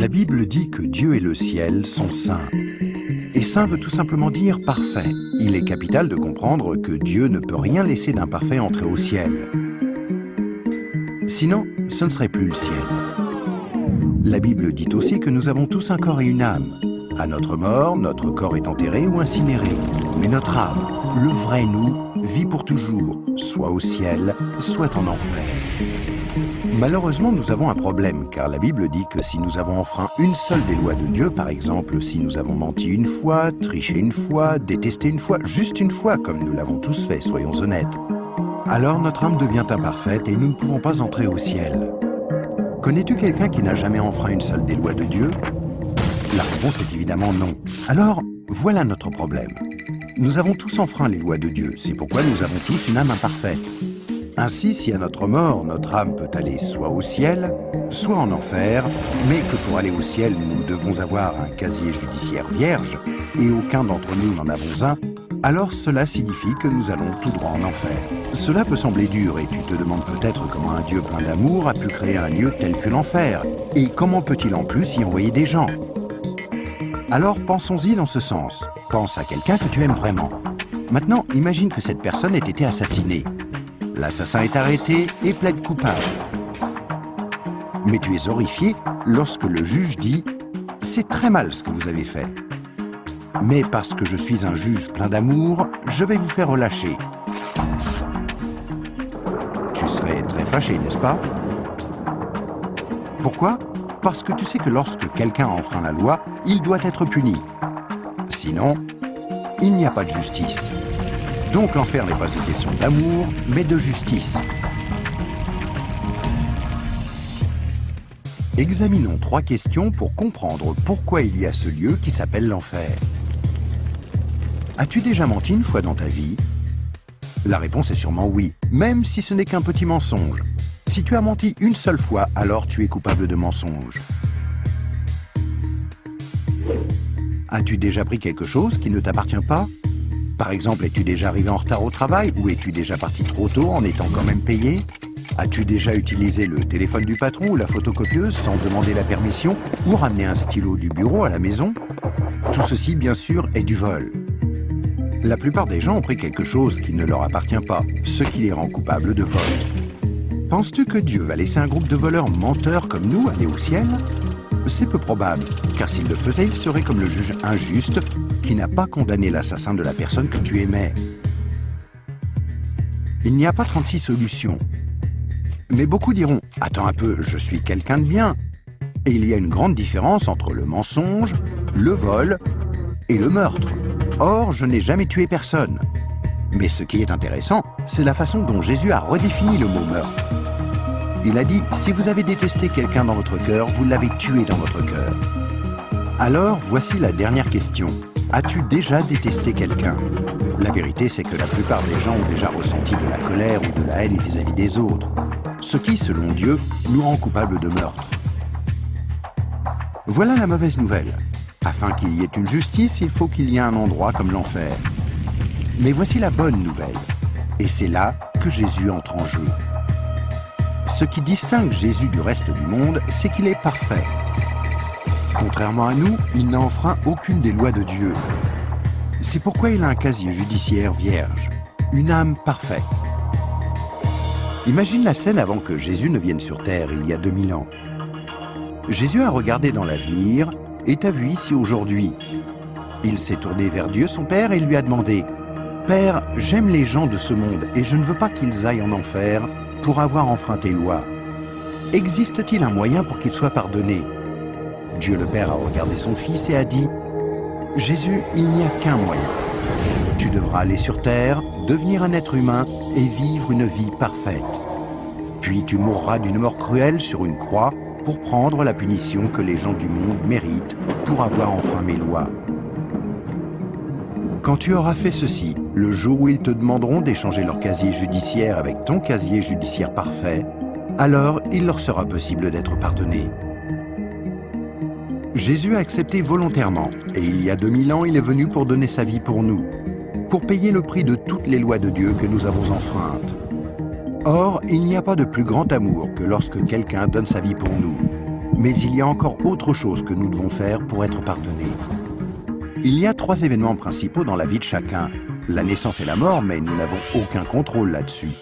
La Bible dit que Dieu et le ciel sont saints. Et saint veut tout simplement dire parfait. Il est capital de comprendre que Dieu ne peut rien laisser d'imparfait entrer au ciel. Sinon, ce ne serait plus le ciel. La Bible dit aussi que nous avons tous un corps et une âme. À notre mort, notre corps est enterré ou incinéré. Mais notre âme, le vrai nous, vit pour toujours, soit au ciel, soit en enfer. Malheureusement, nous avons un problème, car la Bible dit que si nous avons enfreint une seule des lois de Dieu, par exemple, si nous avons menti une fois, triché une fois, détesté une fois, juste une fois, comme nous l'avons tous fait, soyons honnêtes, alors notre âme devient imparfaite et nous ne pouvons pas entrer au ciel. Connais-tu quelqu'un qui n'a jamais enfreint une seule des lois de Dieu? La réponse est évidemment non. Alors, voilà notre problème. Nous avons tous enfreint les lois de Dieu, c'est pourquoi nous avons tous une âme imparfaite. Ainsi, si à notre mort, notre âme peut aller soit au ciel, soit en enfer, mais que pour aller au ciel, nous devons avoir un casier judiciaire vierge, et aucun d'entre nous n'en avons un, alors cela signifie que nous allons tout droit en enfer. Cela peut sembler dur, et tu te demandes peut-être comment un Dieu plein d'amour a pu créer un lieu tel que l'enfer, et comment peut-il en plus y envoyer des gens? Alors pensons-y dans ce sens. Pense à quelqu'un que tu aimes vraiment. Maintenant, imagine que cette personne ait été assassinée. L'assassin est arrêté et plaide coupable. Mais tu es horrifié lorsque le juge dit « C'est très mal ce que vous avez fait. Mais parce que je suis un juge plein d'amour, je vais vous faire relâcher. » Tu serais très fâché, n'est-ce pas? Pourquoi? Parce que tu sais que lorsque quelqu'un enfreint la loi, il doit être puni. Sinon, il n'y a pas de justice. Donc l'enfer n'est pas une question d'amour, mais de justice. Examinons 3 questions pour comprendre pourquoi il y a ce lieu qui s'appelle l'enfer. As-tu déjà menti une fois dans ta vie? La réponse est sûrement oui, même si ce n'est qu'un petit mensonge. Si tu as menti une seule fois, alors tu es coupable de mensonge. As-tu déjà pris quelque chose qui ne t'appartient pas? Par exemple, es-tu déjà arrivé en retard au travail ou es-tu déjà parti trop tôt en étant quand même payé? As-tu déjà utilisé le téléphone du patron ou la photocopieuse sans demander la permission ou ramené un stylo du bureau à la maison? Tout ceci, bien sûr, est du vol. La plupart des gens ont pris quelque chose qui ne leur appartient pas, ce qui les rend coupables de vol. Penses-tu que Dieu va laisser un groupe de voleurs menteurs comme nous aller au ciel? C'est peu probable, car s'il le faisait, il serait comme le juge injuste qui n'a pas condamné l'assassin de la personne que tu aimais. Il n'y a pas 36 solutions. Mais beaucoup diront « Attends un peu, je suis quelqu'un de bien ». Et il y a une grande différence entre le mensonge, le vol et le meurtre. Or, je n'ai jamais tué personne. Mais ce qui est intéressant, c'est la façon dont Jésus a redéfini le mot meurtre. Il a dit « Si vous avez détesté quelqu'un dans votre cœur, vous l'avez tué dans votre cœur ». Alors, voici la dernière question. As-tu déjà détesté quelqu'un? La vérité, c'est que la plupart des gens ont déjà ressenti de la colère ou de la haine vis-à-vis des autres, ce qui, selon Dieu, nous rend coupables de meurtre. Voilà la mauvaise nouvelle. Afin qu'il y ait une justice, il faut qu'il y ait un endroit comme l'enfer. Mais voici la bonne nouvelle. Et c'est là que Jésus entre en jeu. Ce qui distingue Jésus du reste du monde, c'est qu'il est parfait. Contrairement à nous, il n'a enfreint aucune des lois de Dieu. C'est pourquoi il a un casier judiciaire vierge, une âme parfaite. Imagine la scène avant que Jésus ne vienne sur terre, il y a 2000 ans. Jésus a regardé dans l'avenir et t'a vu ici aujourd'hui. Il s'est tourné vers Dieu, son Père, et lui a demandé « Père, j'aime les gens de ce monde et je ne veux pas qu'ils aillent en enfer pour avoir enfreint tes lois. Existe-t-il un moyen pour qu'ils soient pardonnés ?» Dieu le Père a regardé son Fils et a dit « Jésus, il n'y a qu'un moyen. Tu devras aller sur terre, devenir un être humain et vivre une vie parfaite. Puis tu mourras d'une mort cruelle sur une croix pour prendre la punition que les gens du monde méritent pour avoir enfreint mes lois. Quand tu auras fait ceci, le jour où ils te demanderont d'échanger leur casier judiciaire avec ton casier judiciaire parfait, alors il leur sera possible d'être pardonnés. » Jésus a accepté volontairement, et il y a 2000 ans, il est venu pour donner sa vie pour nous, pour payer le prix de toutes les lois de Dieu que nous avons enfreintes. Or, il n'y a pas de plus grand amour que lorsque quelqu'un donne sa vie pour nous. Mais il y a encore autre chose que nous devons faire pour être pardonnés. Il y a 3 événements principaux dans la vie de chacun. La naissance et la mort, mais nous n'avons aucun contrôle là-dessus.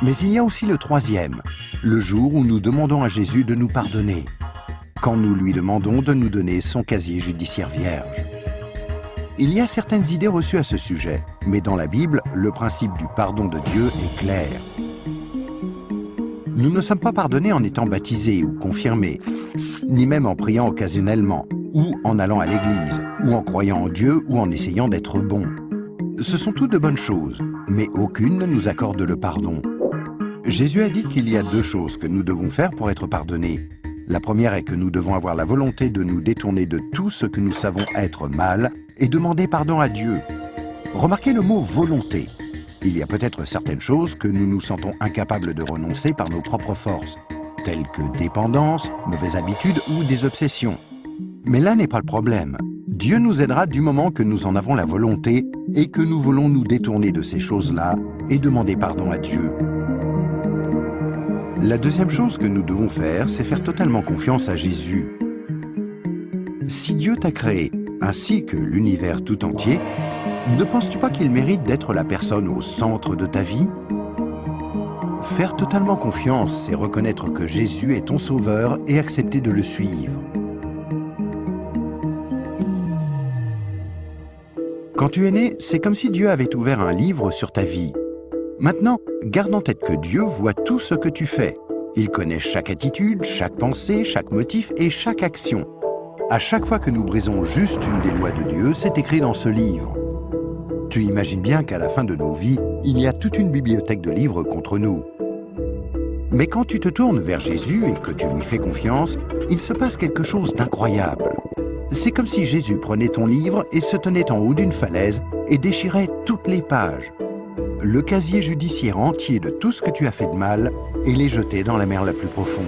Mais il y a aussi le 3e, le jour où nous demandons à Jésus de nous pardonner, quand nous lui demandons de nous donner son casier judiciaire vierge. Il y a certaines idées reçues à ce sujet, mais dans la Bible, le principe du pardon de Dieu est clair. Nous ne sommes pas pardonnés en étant baptisés ou confirmés, ni même en priant occasionnellement, ou en allant à l'église, ou en croyant en Dieu, ou en essayant d'être bons. Ce sont toutes de bonnes choses, mais aucune ne nous accorde le pardon. Jésus a dit qu'il y a 2 choses que nous devons faire pour être pardonnés. La première est que nous devons avoir la volonté de nous détourner de tout ce que nous savons être mal et demander pardon à Dieu. Remarquez le mot « volonté ». Il y a peut-être certaines choses que nous nous sentons incapables de renoncer par nos propres forces, telles que dépendance, mauvaises habitudes ou des obsessions. Mais là n'est pas le problème. Dieu nous aidera du moment que nous en avons la volonté et que nous voulons nous détourner de ces choses-là et demander pardon à Dieu. La deuxième chose que nous devons faire, c'est faire totalement confiance à Jésus. Si Dieu t'a créé, ainsi que l'univers tout entier, ne penses-tu pas qu'il mérite d'être la personne au centre de ta vie? Faire totalement confiance, c'est reconnaître que Jésus est ton sauveur et accepter de le suivre. Quand tu es né, c'est comme si Dieu avait ouvert un livre sur ta vie. Maintenant, garde en tête que Dieu voit tout ce que tu fais. Il connaît chaque attitude, chaque pensée, chaque motif et chaque action. À chaque fois que nous brisons juste une des lois de Dieu, c'est écrit dans ce livre. Tu imagines bien qu'à la fin de nos vies, il y a toute une bibliothèque de livres contre nous. Mais quand tu te tournes vers Jésus et que tu lui fais confiance, il se passe quelque chose d'incroyable. C'est comme si Jésus prenait ton livre et se tenait en haut d'une falaise et déchirait toutes les pages. Le casier judiciaire entier de tout ce que tu as fait de mal et les jeter dans la mer la plus profonde.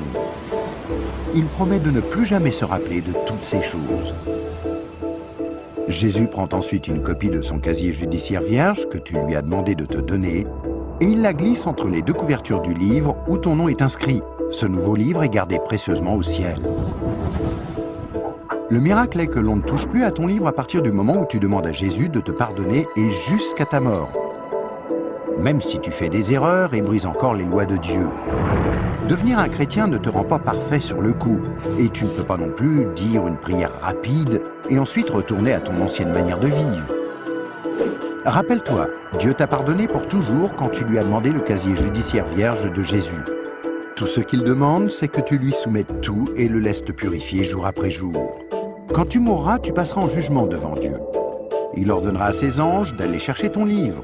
Il promet de ne plus jamais se rappeler de toutes ces choses. Jésus prend ensuite une copie de son casier judiciaire vierge que tu lui as demandé de te donner et il la glisse entre les 2 couvertures du livre où ton nom est inscrit. Ce nouveau livre est gardé précieusement au ciel. Le miracle est que l'on ne touche plus à ton livre à partir du moment où tu demandes à Jésus de te pardonner et jusqu'à ta mort. Même si tu fais des erreurs et brises encore les lois de Dieu. Devenir un chrétien ne te rend pas parfait sur le coup, et tu ne peux pas non plus dire une prière rapide et ensuite retourner à ton ancienne manière de vivre. Rappelle-toi, Dieu t'a pardonné pour toujours quand tu lui as demandé le casier judiciaire vierge de Jésus. Tout ce qu'il demande, c'est que tu lui soumettes tout et le laisses te purifier jour après jour. Quand tu mourras, tu passeras en jugement devant Dieu. Il ordonnera à ses anges d'aller chercher ton livre.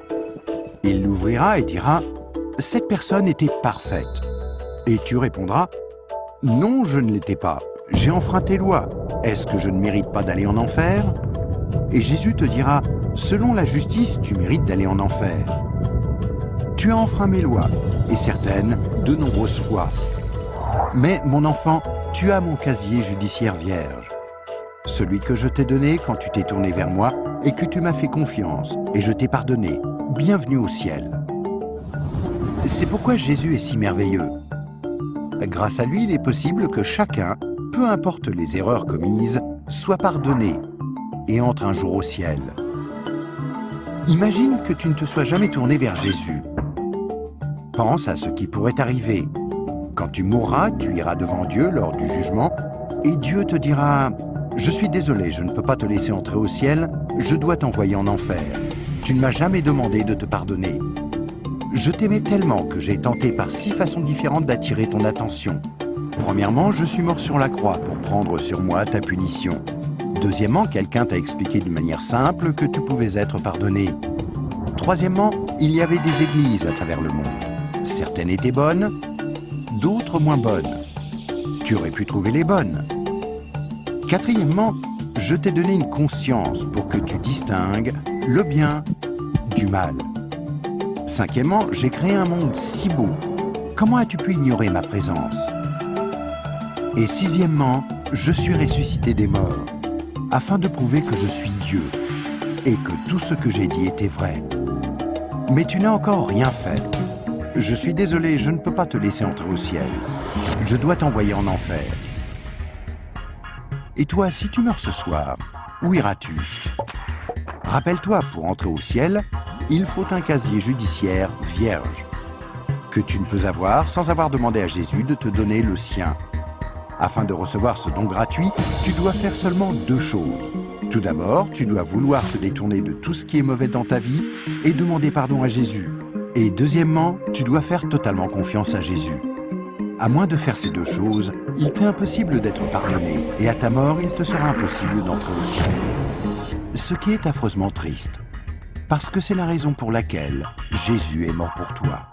Il l'ouvrira et dira « Cette personne était parfaite ». Et tu répondras « Non, je ne l'étais pas. J'ai enfreint tes lois. Est-ce que je ne mérite pas d'aller en enfer ?» Et Jésus te dira « Selon la justice, tu mérites d'aller en enfer. Tu as enfreint mes lois, et certaines, de nombreuses fois. Mais, mon enfant, tu as mon casier judiciaire vierge. Celui que je t'ai donné quand tu t'es tourné vers moi et que tu m'as fait confiance, et je t'ai pardonné. Bienvenue au ciel. » C'est pourquoi Jésus est si merveilleux. Grâce à lui, il est possible que chacun, peu importe les erreurs commises, soit pardonné et entre un jour au ciel. Imagine que tu ne te sois jamais tourné vers Jésus. Pense à ce qui pourrait t'arriver. Quand tu mourras, tu iras devant Dieu lors du jugement et Dieu te dira « Je suis désolé, je ne peux pas te laisser entrer au ciel, je dois t'envoyer en enfer. Tu ne m'as jamais demandé de te pardonner. Je t'aimais tellement que j'ai tenté par 6 façons différentes d'attirer ton attention. Premièrement, je suis mort sur la croix pour prendre sur moi ta punition. Deuxièmement, quelqu'un t'a expliqué d'une manière simple que tu pouvais être pardonné. Troisièmement, il y avait des églises à travers le monde. Certaines étaient bonnes, d'autres moins bonnes. Tu aurais pu trouver les bonnes. Quatrièmement, je t'ai donné une conscience pour que tu distingues le bien du mal. Cinquièmement, j'ai créé un monde si beau. Comment as-tu pu ignorer ma présence? Et sixièmement, je suis ressuscité des morts, afin de prouver que je suis Dieu, et que tout ce que j'ai dit était vrai. Mais tu n'as encore rien fait. Je suis désolé, je ne peux pas te laisser entrer au ciel. Je dois t'envoyer en enfer. Et toi, si tu meurs ce soir, où iras-tu? Rappelle-toi, pour entrer au ciel, il faut un casier judiciaire vierge, que tu ne peux avoir sans avoir demandé à Jésus de te donner le sien. Afin de recevoir ce don gratuit, tu dois faire seulement 2 choses. Tout d'abord, tu dois vouloir te détourner de tout ce qui est mauvais dans ta vie et demander pardon à Jésus. Et deuxièmement, tu dois faire totalement confiance à Jésus. À moins de faire ces 2 choses, il t'est impossible d'être pardonné et à ta mort, il te sera impossible d'entrer au ciel. Ce qui est affreusement triste, parce que c'est la raison pour laquelle Jésus est mort pour toi.